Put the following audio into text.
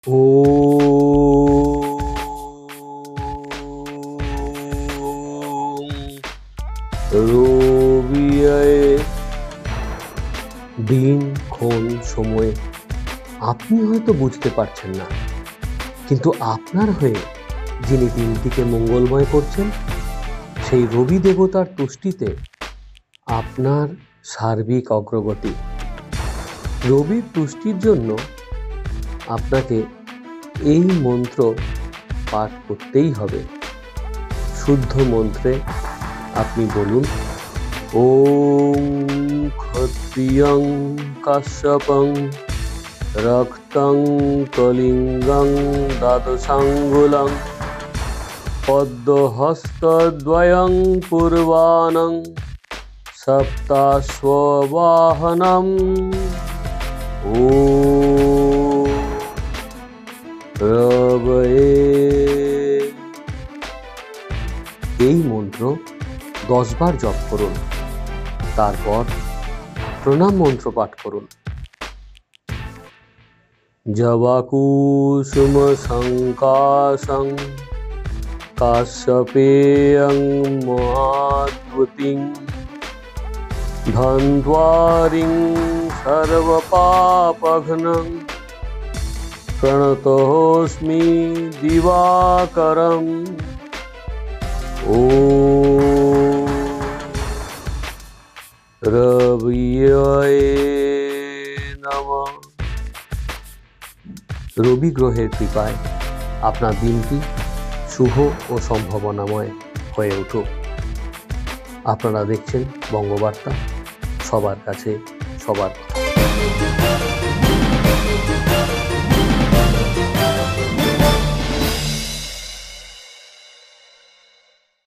ওম রবিয়ে দিন ক্ষণ সময় আপনি হয়তো বুঝতে পারছেন না, কিন্তু আপনার হয়ে যিনি দিনটিকে মঙ্গলময় করছেন সেই রবি দেবতার তুষ্টিতে আপনার সার্বিক অগ্রগতি। রবির তুষ্টির জন্য আপনাকে এই মন্ত্র পাঠ করতেই হবে। শুদ্ধ মন্ত্রে আপনি বলুন, ওম ক্ষত্রিয়ং কাশ্যপং রক্তং কলিঙ্গং দ্বাদশাঙ্গুলং পদ্মহস্তদ্বয়ং পূর্বাণং সপ্তাশ্ববাহনম ওম রবয়ে। এই মন্ত্র 10 বার জপ করুন, তারপর প্রণাম মন্ত্র পাঠ করুন। জবাকুসুম সংকাশং কাশ্যপেয়ং মহাদ্ভুতিং ধন্ত্বারিং সর্বপাপঘ্নং প্রণতোস্মি দিবাকরম ওম রবিয়ে নমঃ। রবি গ্রহের কৃপায় আপনার দিনটি শুভ ও সম্ভাবনাময় হয়ে উঠুক। আপনারা দেখছেন বঙ্গবার্তা, সবার কাছে সবার